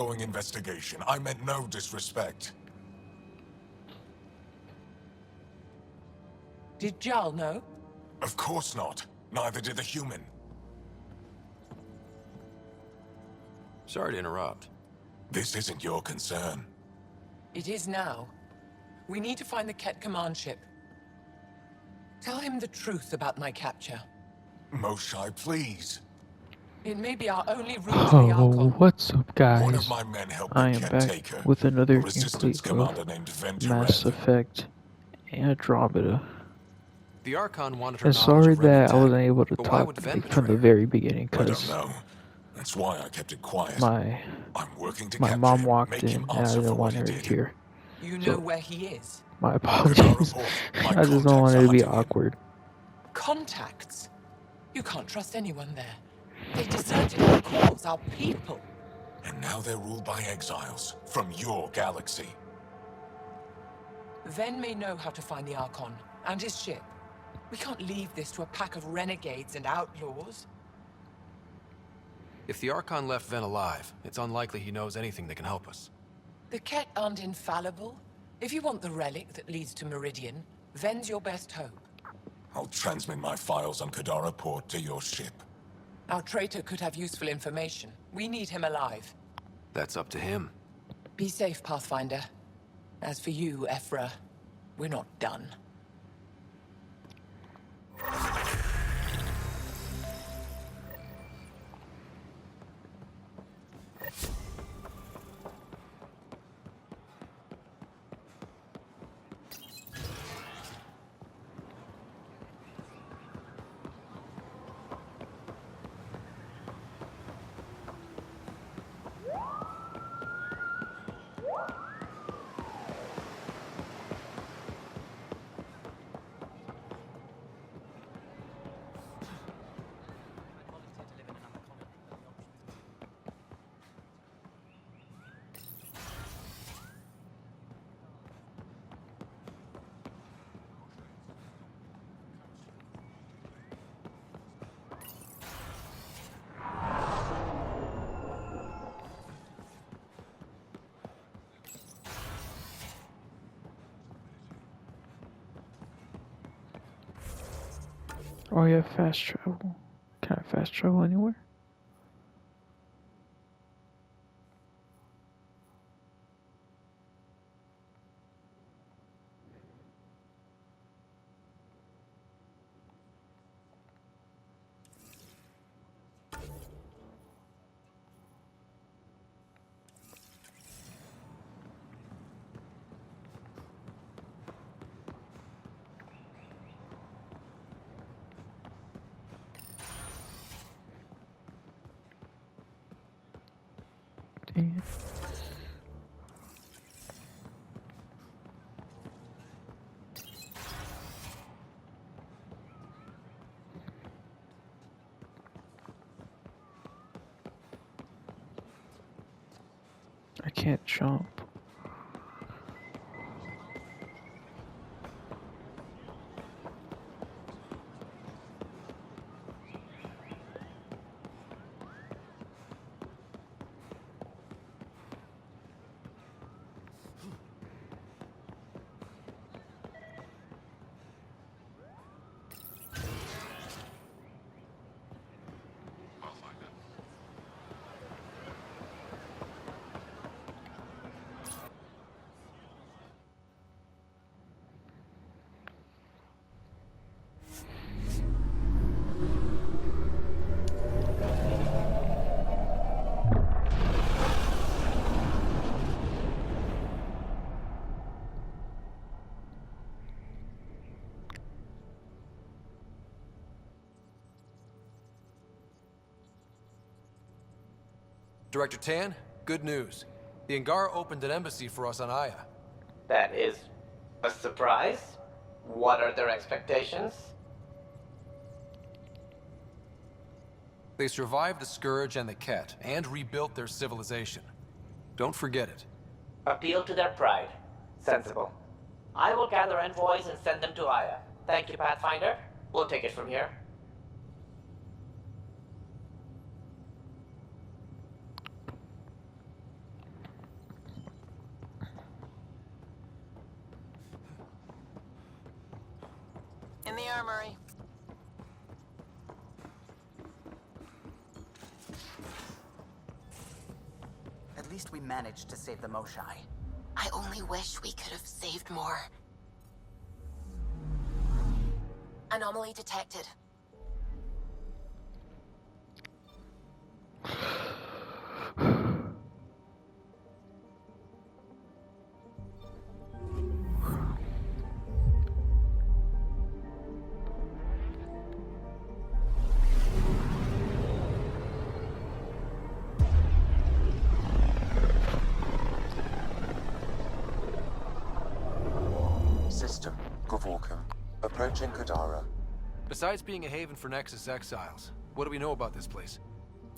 Going investigation. I meant no disrespect. Did Jarl know? Of course not. Neither did the human. Sorry to interrupt. This isn't your concern. It is now. We need to find the Ket command ship. Tell him the truth about my capture. Moshai, please. It may be our only route to the Oh, Archon. what's up, One of guys? my men helped the I am Ket back take her. with A another resistance gameplay commander of named Mass Ventured. Effect Andromeda. The Archon wanted her And knowledge sorry of that I Remantech, wasn't able to but why talk would Ven like, from betray the her? very beginning, I don't because know. That's why I kept it quiet. my I'm working to my capture mom him, walked make in him and I answer didn't for what want he her did. here. You know So where he is? my Kadar apologies. report. My I just don't contacts want are it to be hunting him. awkward. Contacts? You can't trust anyone there. They deserted our cause, our people. And now they're ruled by exiles from your galaxy. Ven may know how to find the Archon and his ship. We can't leave this to a pack of renegades and outlaws. If the Archon left Ven alive, it's unlikely he knows anything that can help us. The Ket aren't infallible. If you want the relic that leads to Meridian, Ven's your best hope. I'll transmit my files on Kadar Port to your ship. Our traitor could have useful information. We need him alive. That's up to him. Be safe, Pathfinder. As for you, Ephra, we're not done. Oh yeah, fast travel. Can I fast travel anywhere? Dang it. I can't jump. Director Tan, good news. The Angara opened an embassy for us on Aya. That is a surprise? What are their expectations? They survived the Scourge and the Ket, and rebuilt their civilization. Don't forget it. Appeal to their pride. Sensible. I will gather envoys and send them to Aya. Thank you, Pathfinder. We'll take it from here. armory. At least we managed to save the Moshai. I only wish we could have saved more. Anomaly detected. System, Gavorka. Approaching Kadara. Besides being a haven for Nexus exiles, what do we know about this place?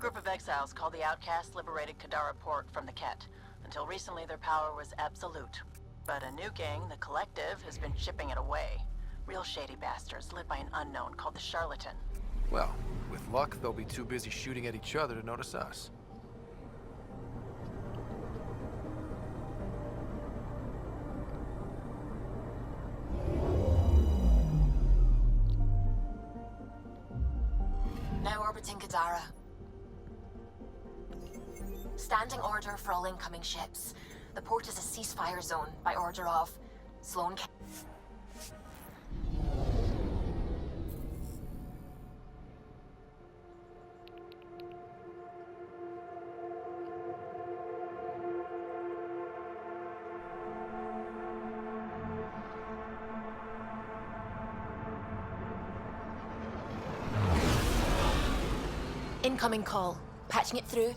Group of exiles called the Outcasts liberated Kadara Port from the Ket. Until recently, their power was absolute. But a new gang, the Collective, has been chipping it away. Real shady bastards led by an unknown called the Charlatan. Well, with luck, they'll be too busy shooting at each other to notice us. Now orbiting Kadara. Standing order for all incoming ships. The port is a ceasefire zone by order of Sloan. Incoming call. Patching it through.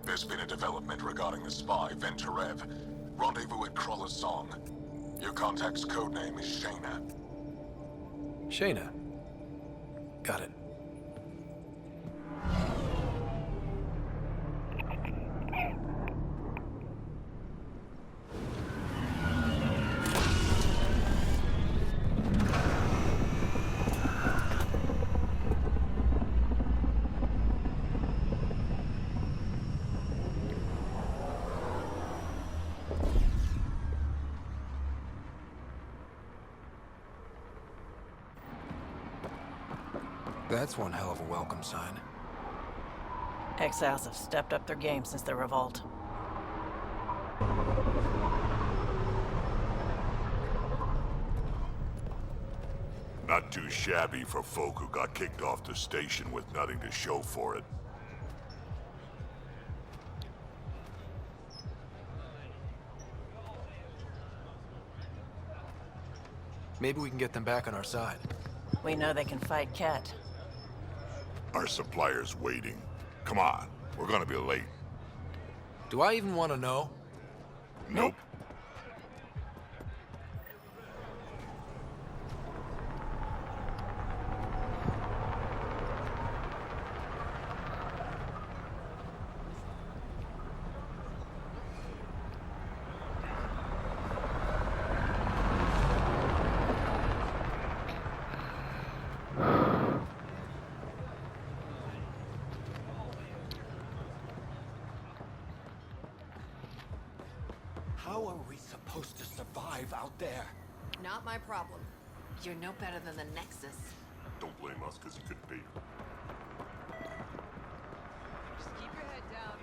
There's been a development regarding the spy, Venturev. Rendezvous at Crawler's Song. Your contact's codename is Shayna. Shayna. Got it. That's one hell of a welcome sign. Exiles have stepped up their game since the revolt. Not too shabby for folk who got kicked off the station with nothing to show for it. Maybe we can get them back on our side. We know they can fight Ket. Our supplier's waiting. Come on, we're gonna be late. Do I even want to know? Nope. How are we supposed to survive out there? Not my problem. You're no better than the Nexus. Don't blame us because you couldn't pay. Just keep your head down.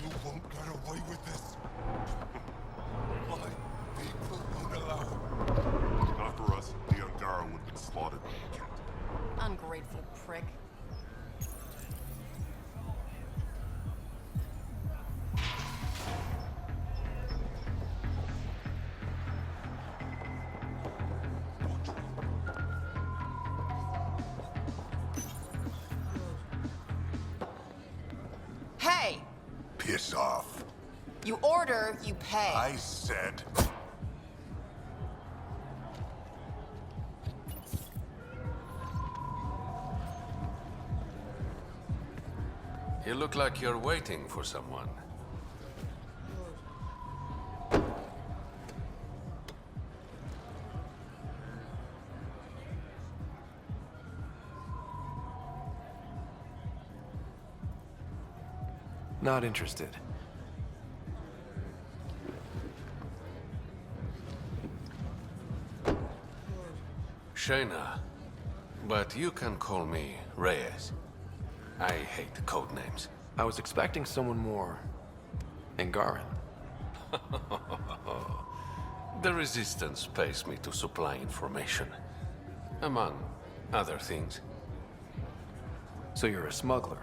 You won't get away with this. My people won't allow it. Not for us, the Angara would have been slaughtered by the cat. Ungrateful prick. Hey! Piss off. You order, you pay. I said. You look like you're waiting for someone. Not interested. Shayna, but you can call me Reyes. I hate the code names. I was expecting someone more Angaran. The Resistance pays me to supply information, among other things. So you're a smuggler?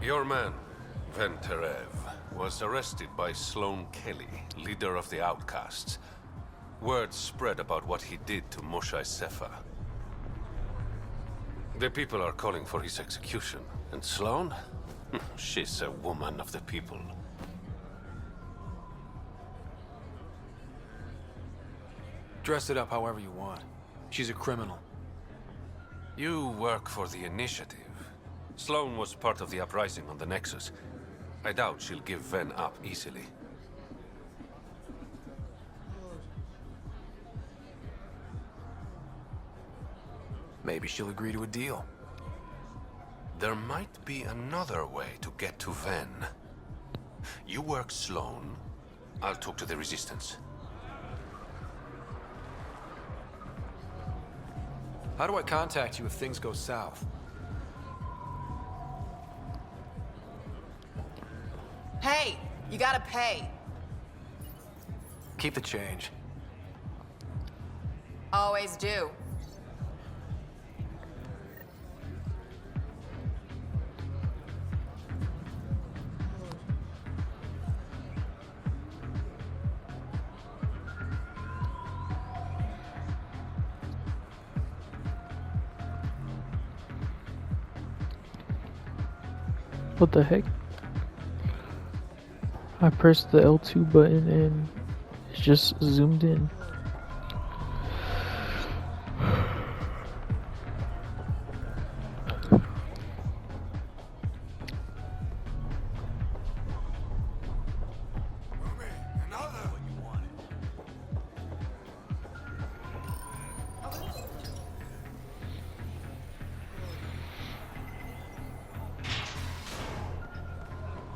Your man, Venterev, was arrested by Sloane Kelly, leader of the Outcasts. Word spread about what he did to Moshae Sefa. The people are calling for his execution. And Sloane? She's a woman of the people. Dress it up however you want. She's a criminal. You work for the Initiative. Sloane was part of the uprising on the Nexus. I doubt she'll give Ven up easily. Maybe she'll agree to a deal. There might be another way to get to Ven. You work Sloane. I'll talk to the Resistance. How do I contact you if things go south? Hey, you gotta pay. Keep the change. Always do. What the heck? I pressed the L2 button and it's just zoomed in.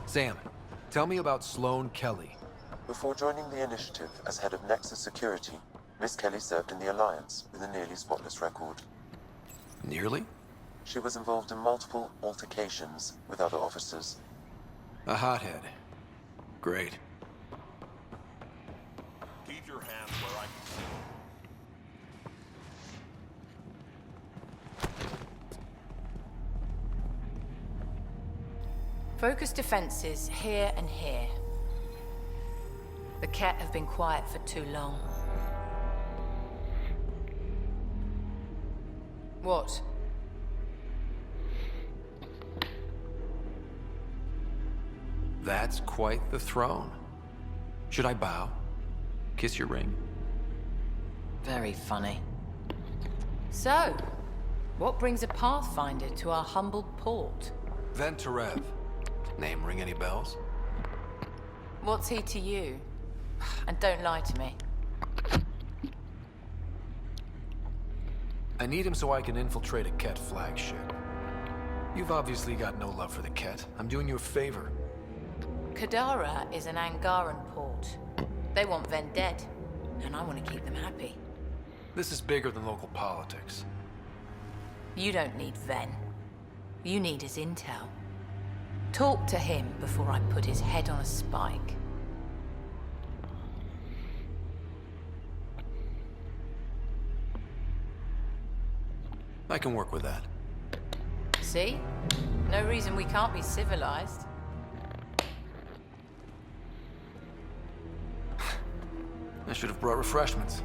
Sam, tell me about Sloane Kelly. Before joining the Initiative as head of Nexus Security, Miss Kelly served in the Alliance with a nearly spotless record. Nearly? She was involved in multiple altercations with other officers. A hothead. Great. Keep your hands where I can see. Focus defenses here and here. The Ket have been quiet for too long. What? That's quite the throne. Should I bow? Kiss your ring? Very funny. So, what brings a Pathfinder to our humble port? Venterev. Name ring any bells? What's he to you? And don't lie to me. I need him so I can infiltrate a Ket flagship. You've obviously got no love for the Ket. I'm doing you a favor. Kadara is an Angaran port. They want Ven dead, and I want to keep them happy. This is bigger than local politics. You don't need Ven. You need his intel. Talk to him before I put his head on a spike. I can work with that. See? No reason we can't be civilized. I should have brought refreshments.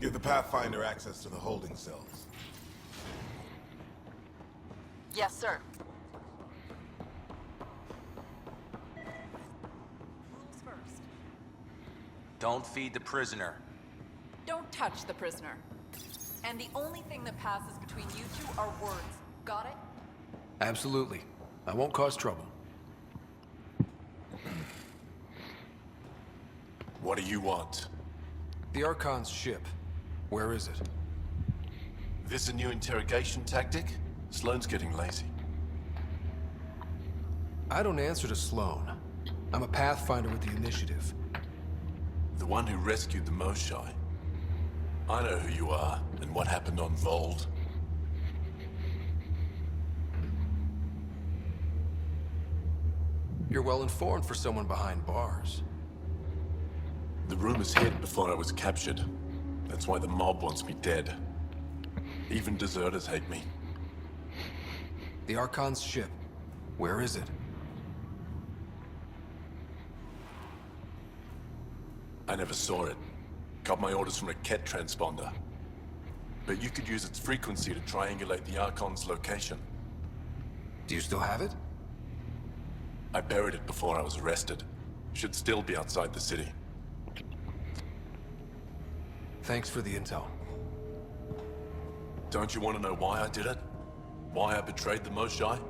Give the Pathfinder access to the holding cells. Yes, sir. Who's first? Don't feed the prisoner. Don't touch the prisoner. And the only thing that passes between you two are words. Got it? Absolutely. I won't cause trouble. What do you want? The Archon's ship. Where is it? This a new interrogation tactic? Sloane's getting lazy. I don't answer to Sloane. I'm a Pathfinder with the Initiative. The one who rescued the Moshai. I know who you are, and what happened on Vold. You're well informed for someone behind bars. The rumors hit before I was captured. That's why the mob wants me dead. Even deserters hate me. The Archon's ship. Where is it? I never saw it. Got my orders from a Ket transponder. But you could use its frequency to triangulate the Archon's location. Do you still have it? I buried it before I was arrested. Should still be outside the city. Thanks for the intel. Don't you want to know why I did it? Why I betrayed the Moshai?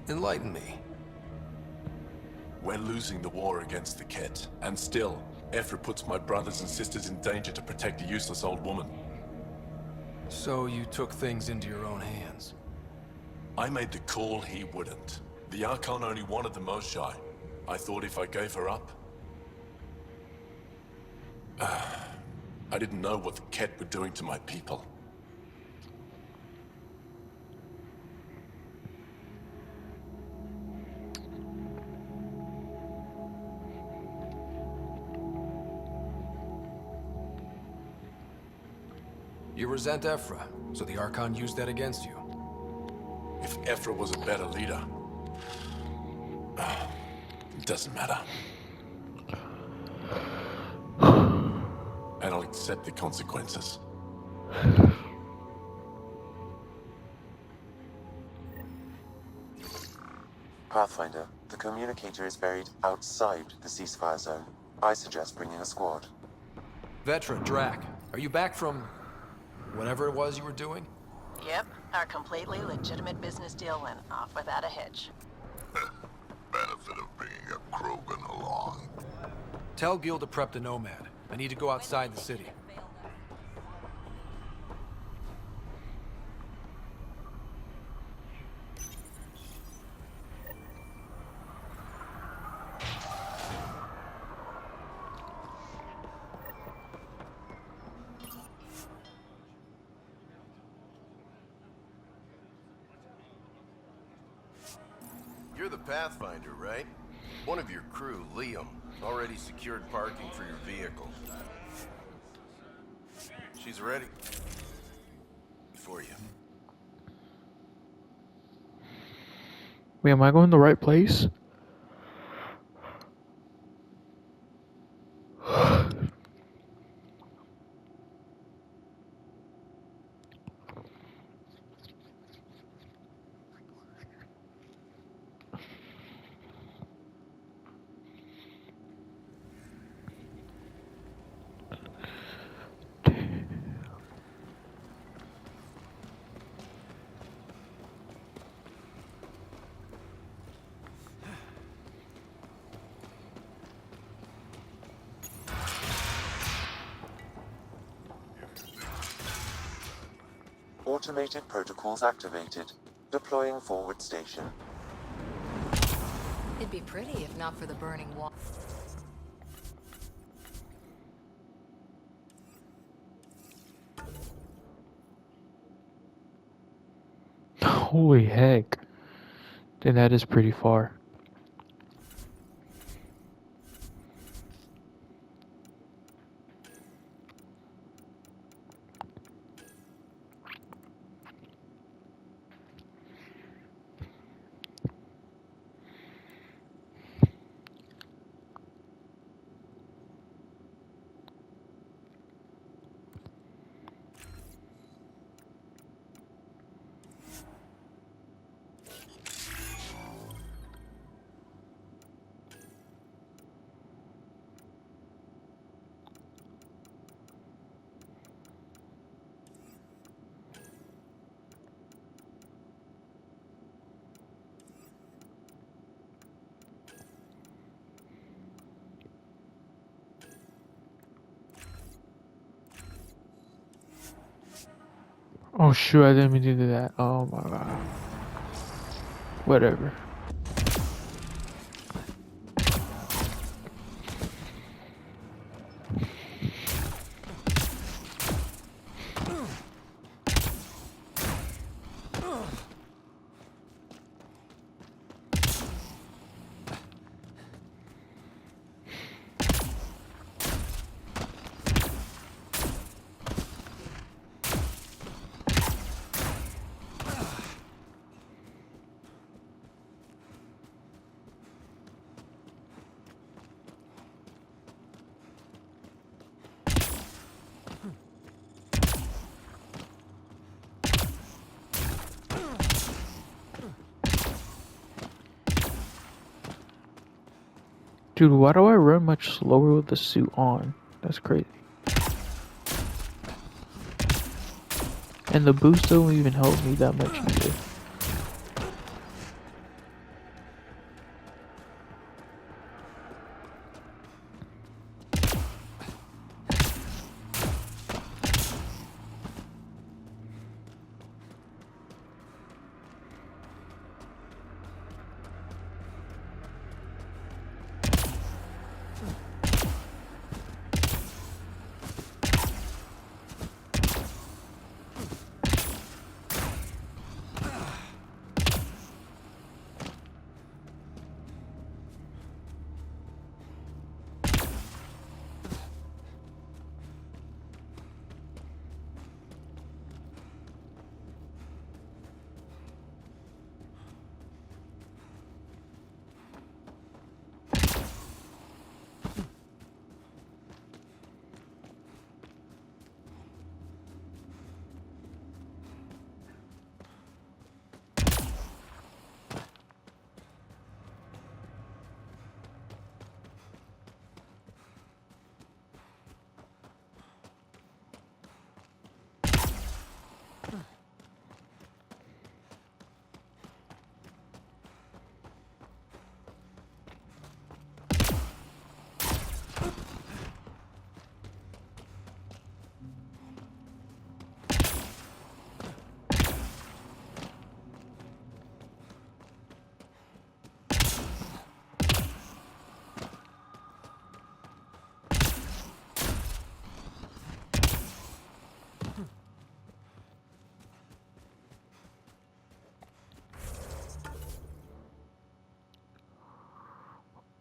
Enlighten me. We're losing the war against the Ket, and still, Ephra puts my brothers and sisters in danger to protect a useless old woman. So you took things into your own hands? I made the call he wouldn't. The Archon only wanted the Moshai. I thought if I gave her up... I didn't know what the Ket were doing to my people. You resent Ephra, so the Archon used that against you. If Ephra was a better leader... it doesn't matter. And I'll accept the consequences. Pathfinder, the communicator is buried outside the ceasefire zone. I suggest bringing a squad. Vetra, Drac, are you back from... whatever it was you were doing? Yep, our completely legitimate business deal went off without a hitch. Benefit of bringing a Krogan along. Tell Gil to prep the Nomad. I need to go outside the city. You're the Pathfinder, right? One of your crew, Liam, already secured parking for your vehicle. She's ready. For you. Wait, am I going the right place? Automated protocols activated. Deploying forward station. It'd be pretty if not for the burning wall. Holy heck. Then that is pretty far. Oh shoot, I didn't mean to do that. Oh my god. Whatever. Dude, why do I run much slower with the suit on? That's crazy. And the boost don't even help me that much either.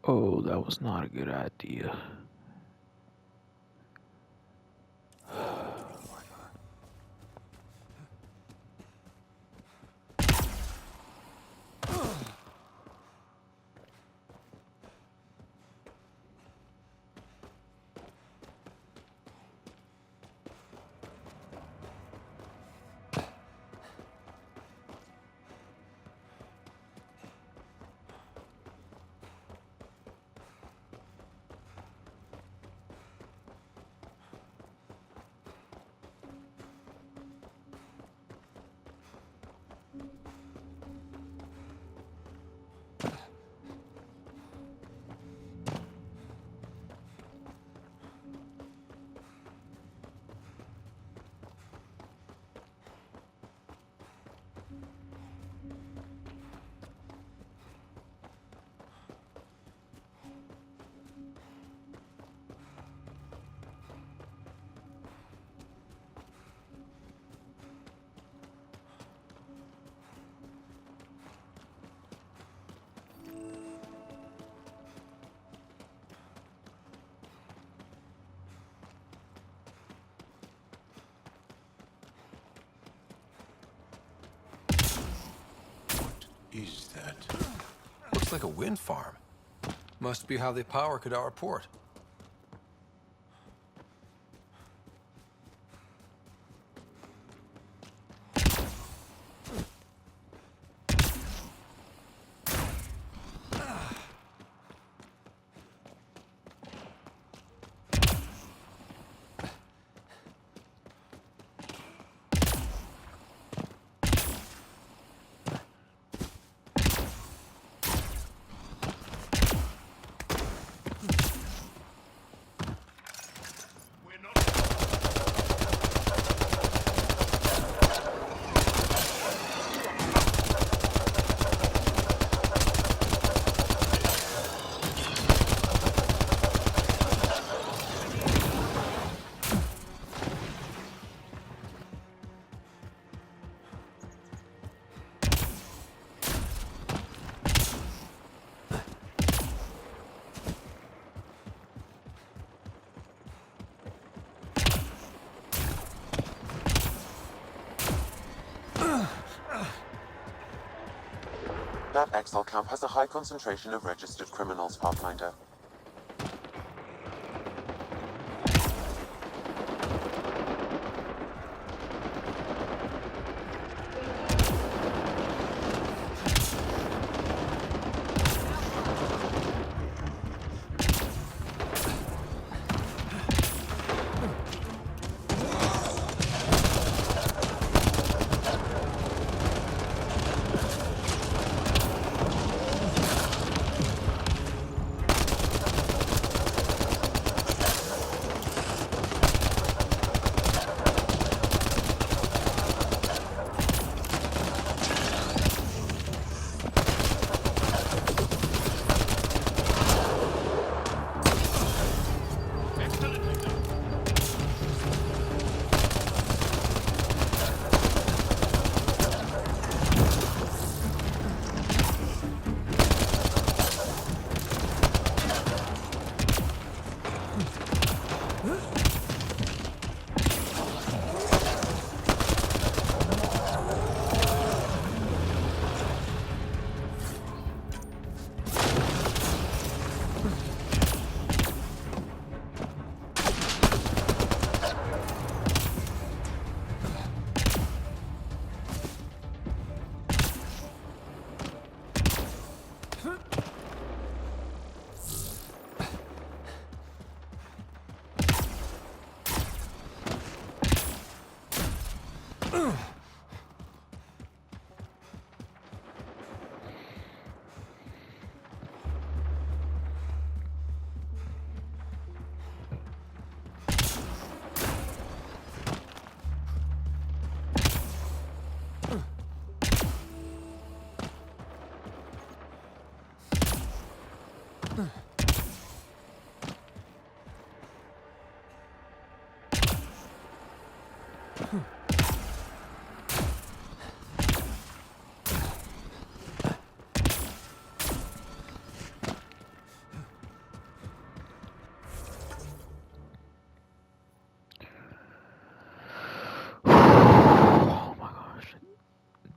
Oh, that was not a good idea. Is that? Looks like a wind farm. Must be how they power Kadara Port. That exile camp has a high concentration of registered criminals, Pathfinder.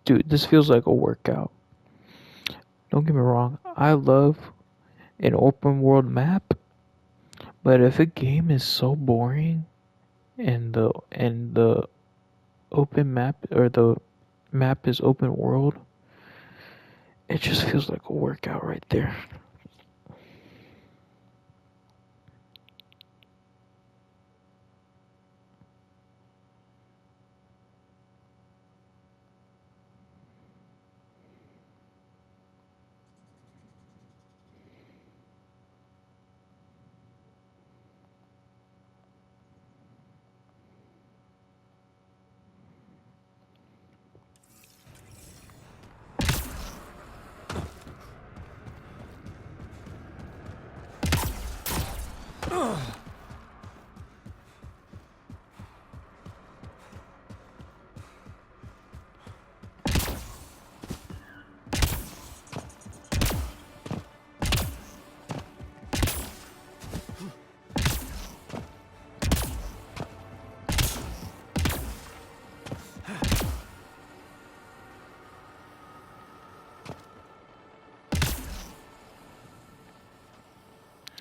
Dude, this feels like a workout. Don't get me wrong, I love an open world map, but if a game is so boring and the open map or the map is open world, it just feels like a workout right there.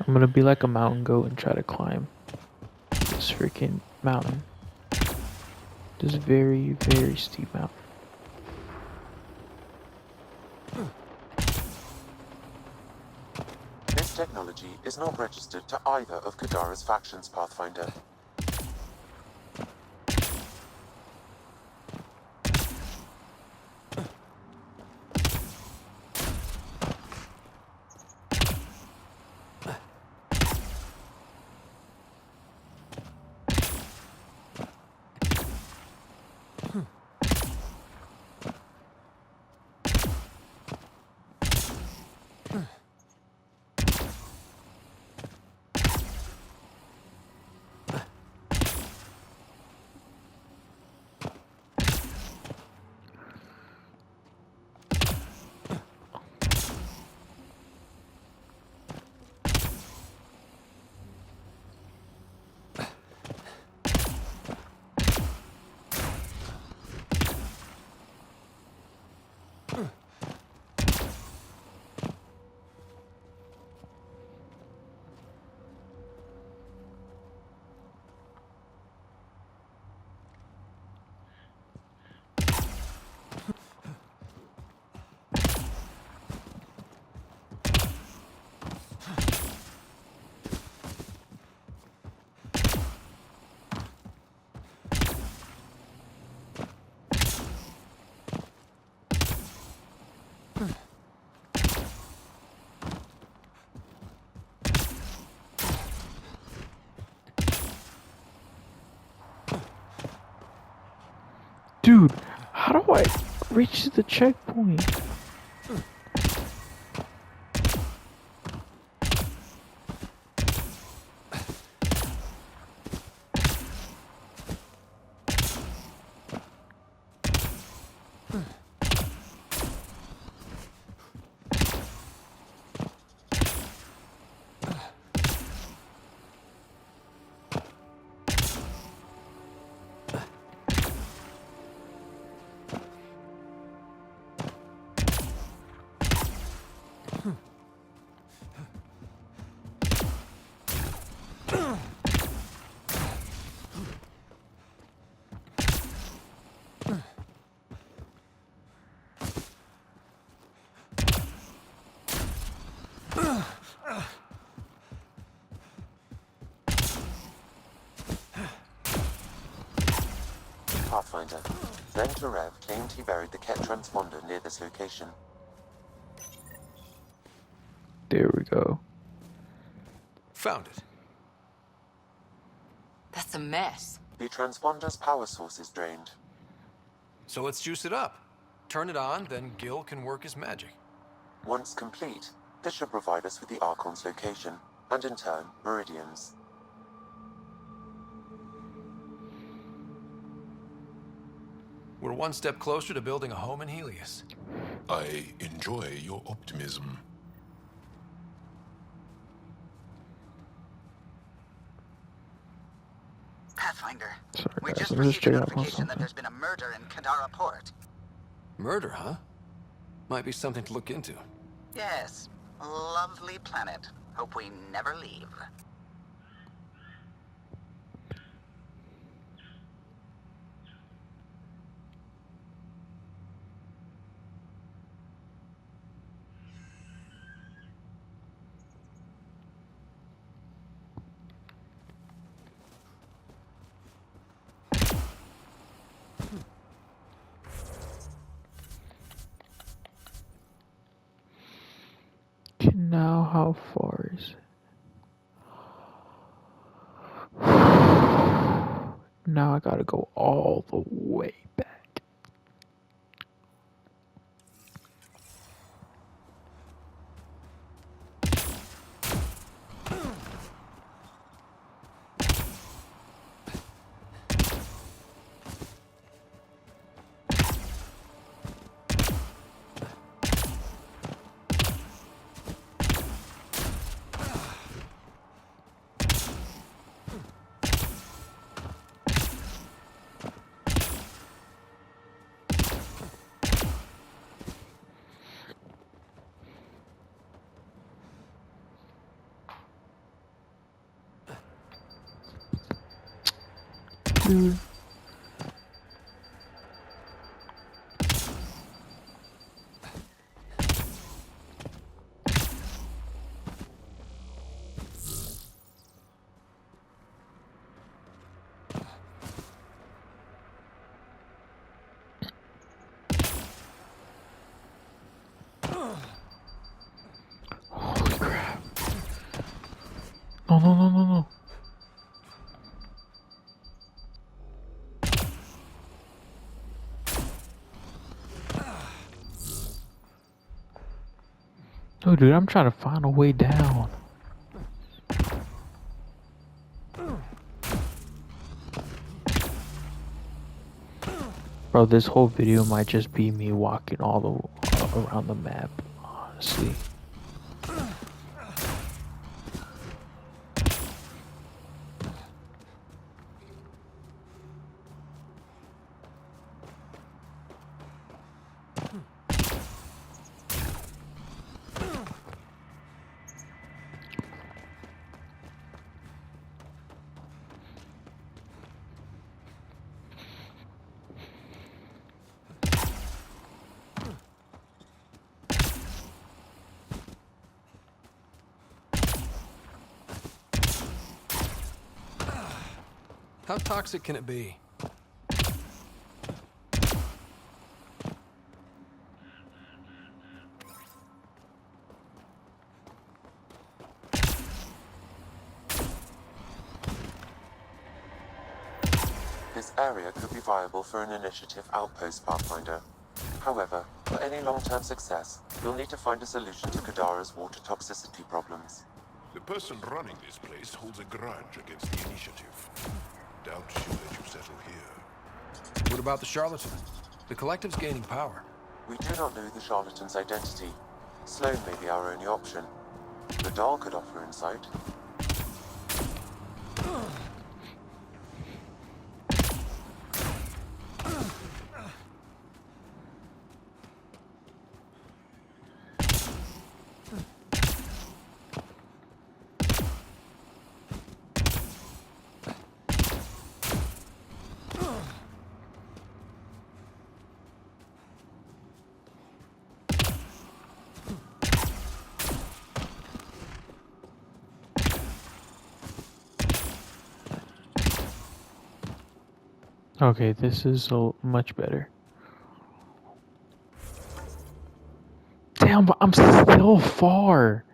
I'm gonna be like a mountain goat and try to climb this freaking mountain. This very, very steep mountain. This technology is not registered to either of Kadara's factions, Pathfinder. Dude, how do I reach the checkpoint? Pathfinder. Venturev claimed he buried the Ket transponder near this location. There we go. Found it. That's a mess. The transponder's power source is drained. So let's juice it up. Turn it on, then Gil can work his magic. Once complete, this should provide us with the Archon's location, and in turn, Meridian's. We're one step closer to building a home in Helios. I enjoy your optimism. Pathfinder, Sorry, we guys, just I'm just received a checking out notification that something. there's been a murder in Kadara Port. Murder, huh? Might be something to look into. Yes, lovely planet. Hope we never leave. Okay, now how far is it? Now I gotta go all the way back. Dude. Holy crap. No, no, no, no, no. No, dude, I'm trying to find a way down. Bro, this whole video might just be me walking all around the map, honestly. How toxic can it be? area could be viable for an initiative outpost, Pathfinder. However, for any long-term success, you'll need to find a solution to Kadara's water toxicity problems. The person running this place holds a grudge against the initiative. Doubt she'll let you settle here. What about the charlatan? The collective's gaining power. We do not know the charlatan's identity. Sloan may be our only option. The doll could offer insight. Okay, this is much better. Damn, but I'm still far.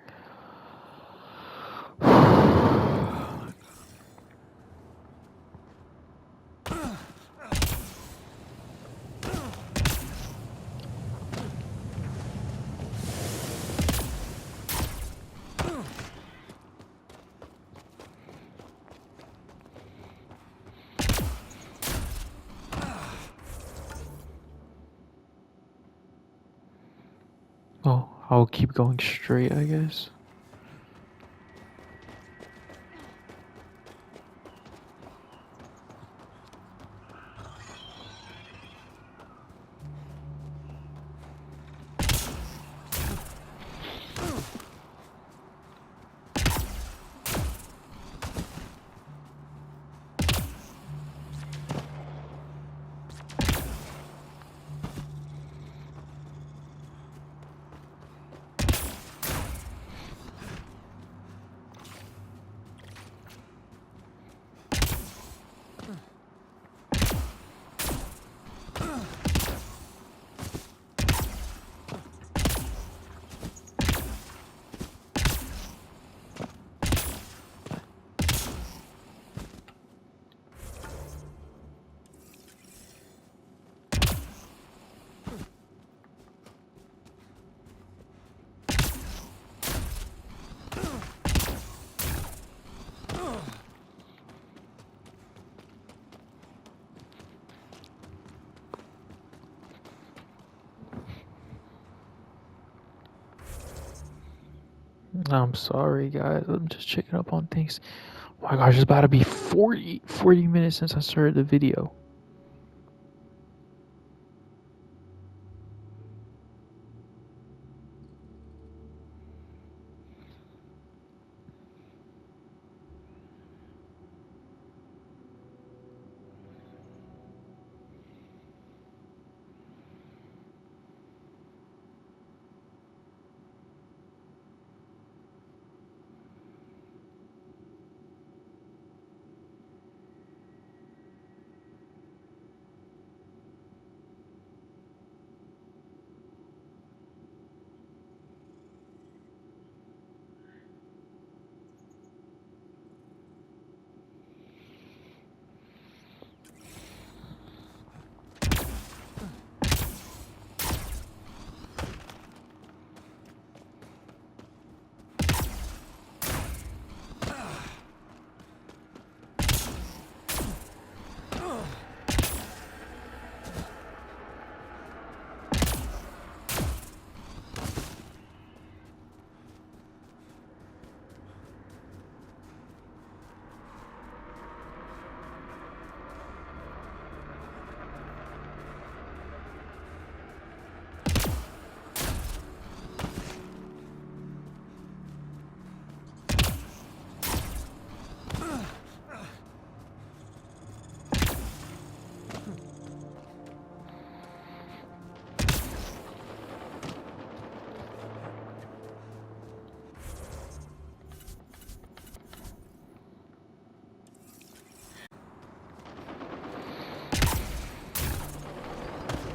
Oh, I'll keep going straight, I guess. I'm sorry, guys. I'm just checking up on things. Oh my gosh, it's about to be 40 minutes since I started the video.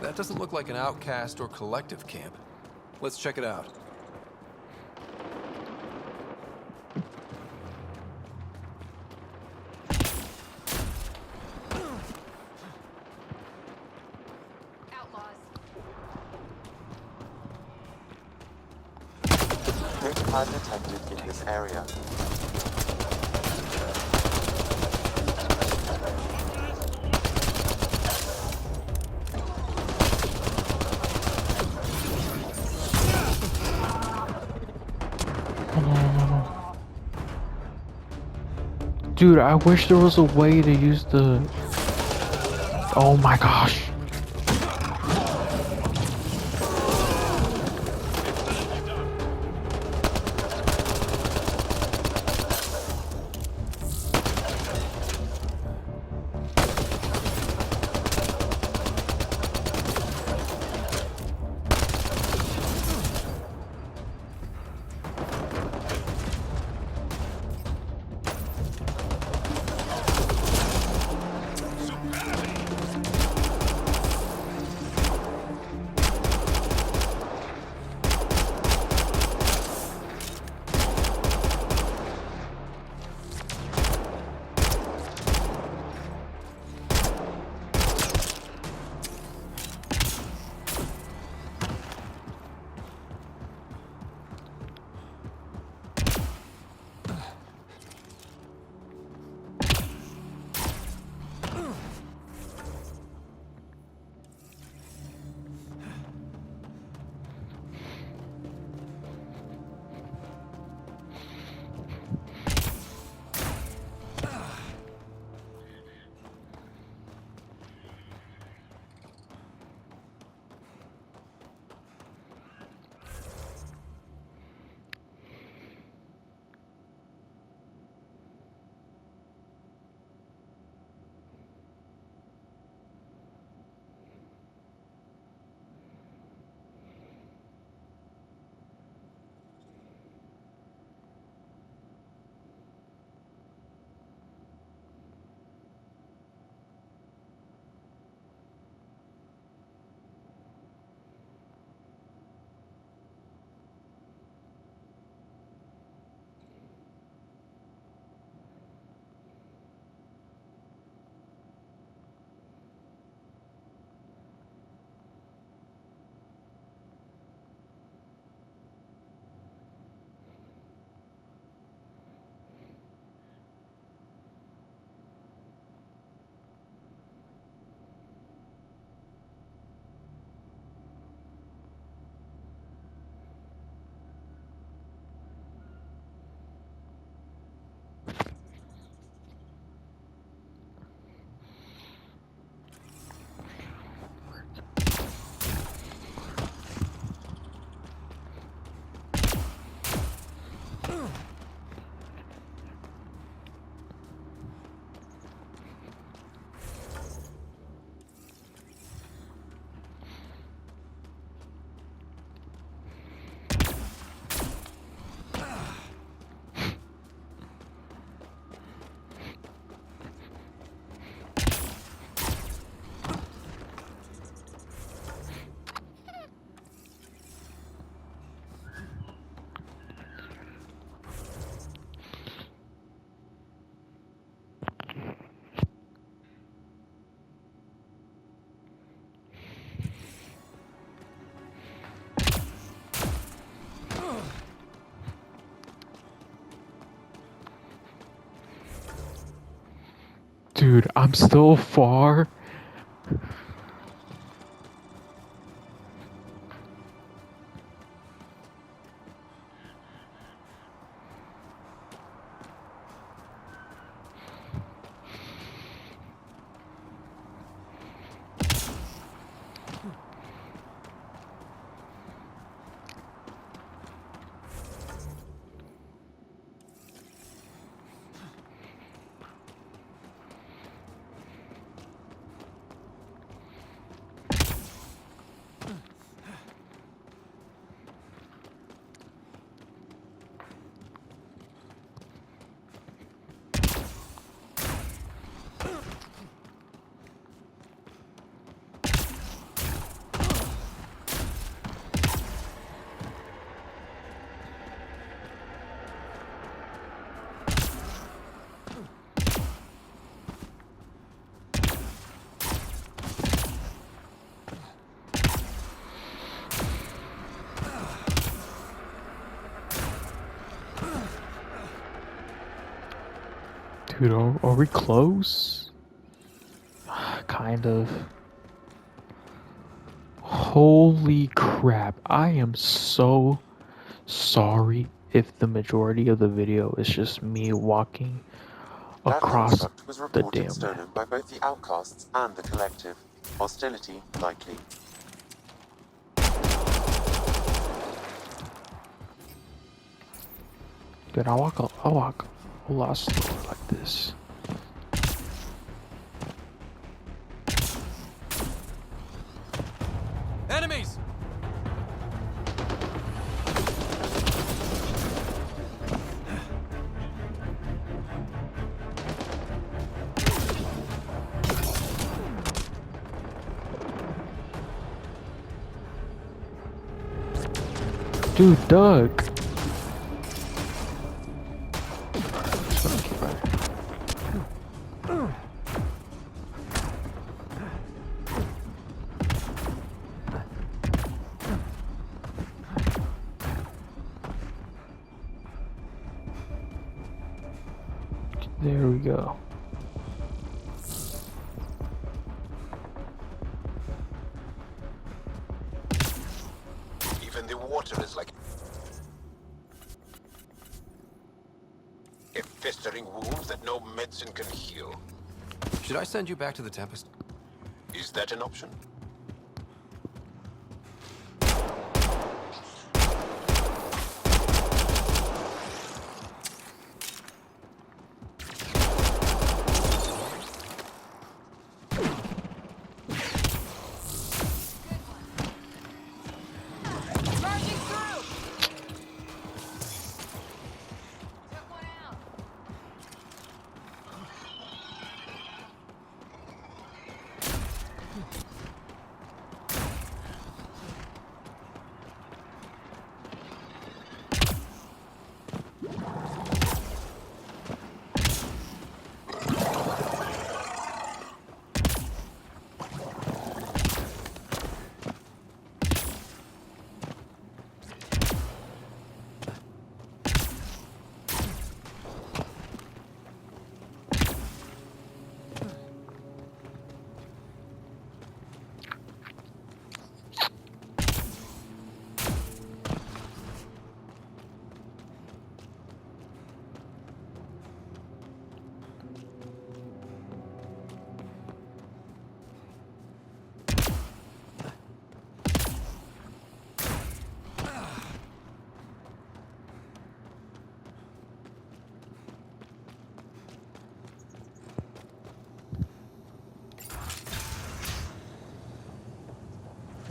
That doesn't look like an outcast or collective camp. Let's check it out. No plan attempted in this area. Dude, I wish there was a way to use the... Oh my gosh. Dude, I'm so far. Dude, are we close? Kind of. Holy crap. I am so sorry if the majority of the video is just me walking That across construct was the reported damn stolen map. by both the Outcasts and the Collective. Hostility likely. Dude, I'll walk a lot slower like this. Enemies! Dude, Doug! There we go. Even the water is like a festering wound that no medicine can heal. Should I send you back to the Tempest? Is that an option?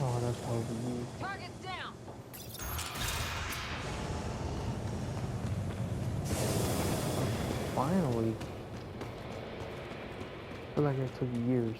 Oh, that's how we move. Target's down. Finally. I feel like it took years.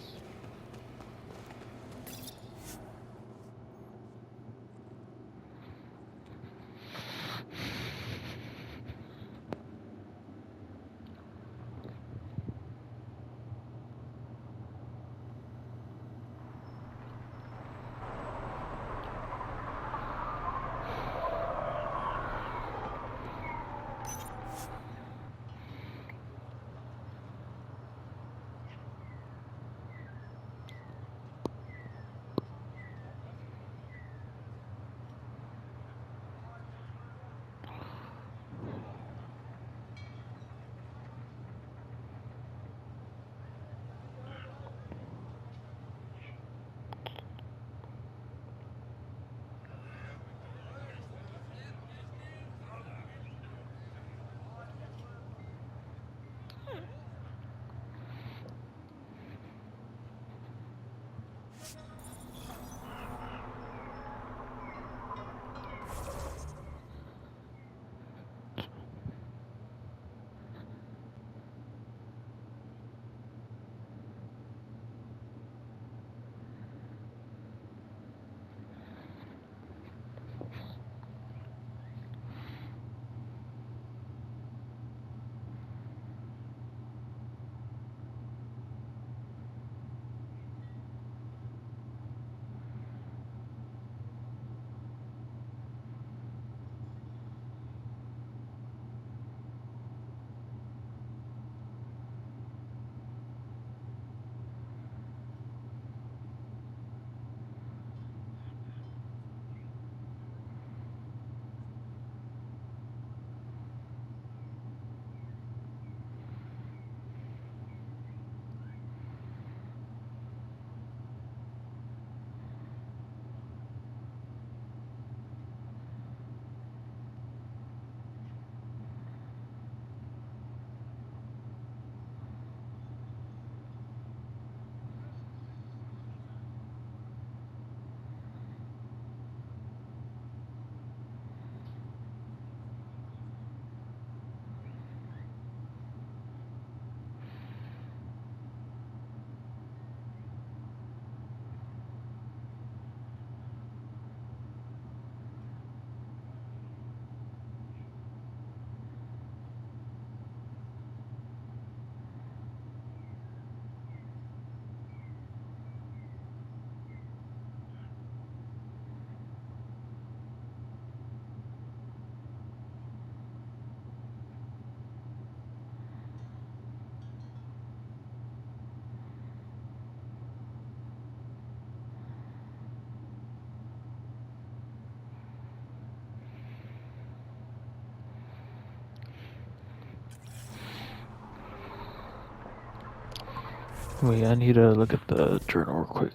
Wait, I need to look at the journal real quick.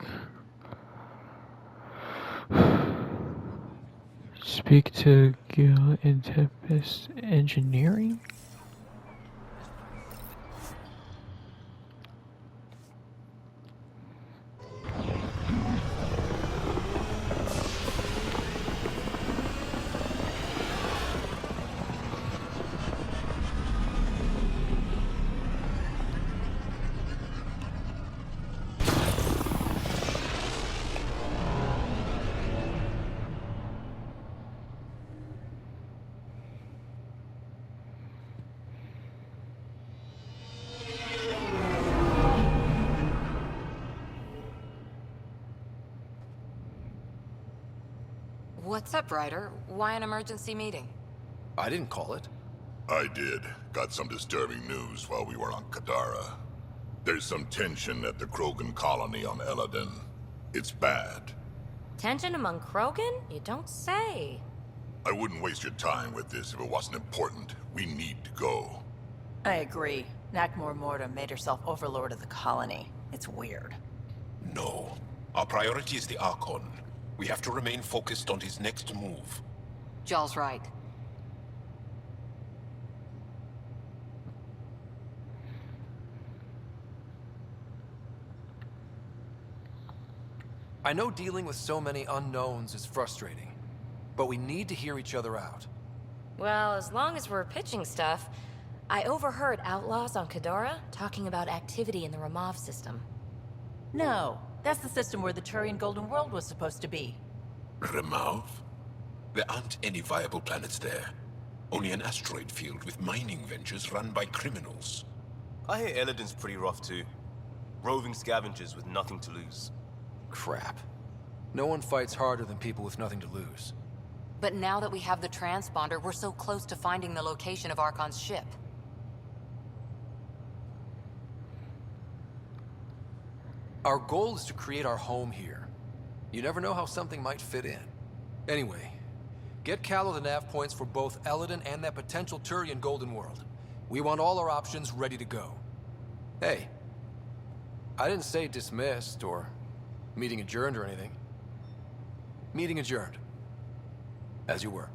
Speak to Gil in Tempest Engineering? What's up, Ryder? Why an emergency meeting? I didn't call it. I did. Got some disturbing news while we were on Kadara. There's some tension at the Krogan colony on Eladin. It's bad. Tension among Krogan? You don't say. I wouldn't waste your time with this if it wasn't important. We need to go. I agree. Nakmor Morta made herself overlord of the colony. It's weird. No. Our priority is the Archon. We have to remain focused on his next move. Jall's right. I know dealing with so many unknowns is frustrating, but we need to hear each other out. Well, as long as we're pitching stuff, I overheard outlaws on Kadara talking about activity in the Ramov system. No, that's the system where the Turian Golden World was supposed to be. Ramov? There aren't any viable planets there. Only an asteroid field with mining ventures run by criminals. I hear Eladin's pretty rough too. Roving scavengers with nothing to lose. Crap. No one fights harder than people with nothing to lose. But now that we have the transponder, we're so close to finding the location of Archon's ship. Our goal is to create our home here. You never know how something might fit in. Anyway, get Callow the nav points for both Eladin and that potential Turian Golden World. We want all our options ready to go. Hey, I didn't say dismissed or meeting adjourned or anything. Meeting adjourned. As you were.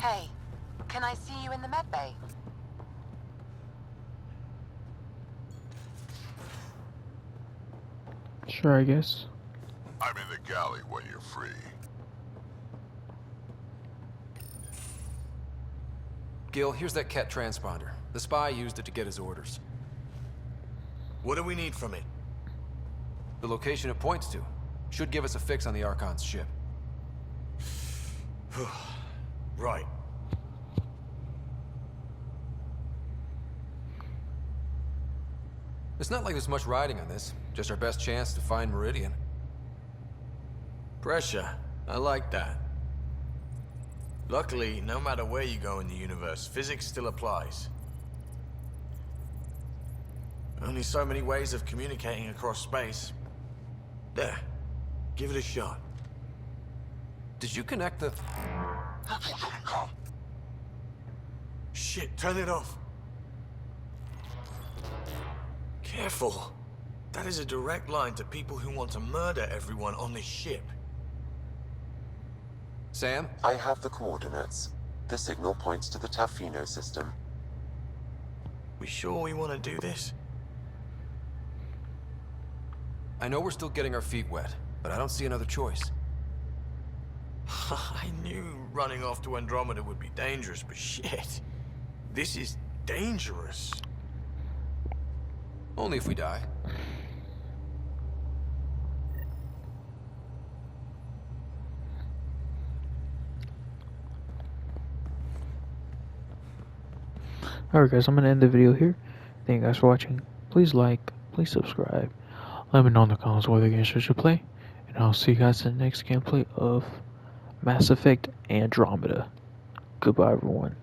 Hey, can I see you in the med bay? Sure, I guess. I'm in the galley when you're free. Gil, here's that Ket transponder. The spy used it to get his orders. What do we need from it? The location it points to. Should give us a fix on the Archon's ship. Right. It's not like there's much riding on this. Just our best chance to find Meridian. Pressure. I like that. Luckily, no matter where you go in the universe, physics still applies. Only so many ways of communicating across space. There. Give it a shot. Did you connect the... Shit, turn it off. Careful. That is a direct line to people who want to murder everyone on this ship. Sam? I have the coordinates. The signal points to the Tafino system. We sure we want to do this? I know we're still getting our feet wet, but I don't see another choice. I knew running off to Andromeda would be dangerous, but shit. This is dangerous. Only if we die. Alright guys, I'm gonna end the video here. Thank you guys for watching. Please like, please subscribe. Let me know in the comments what other games you should play. And I'll see you guys in the next gameplay of Mass Effect Andromeda. Goodbye everyone.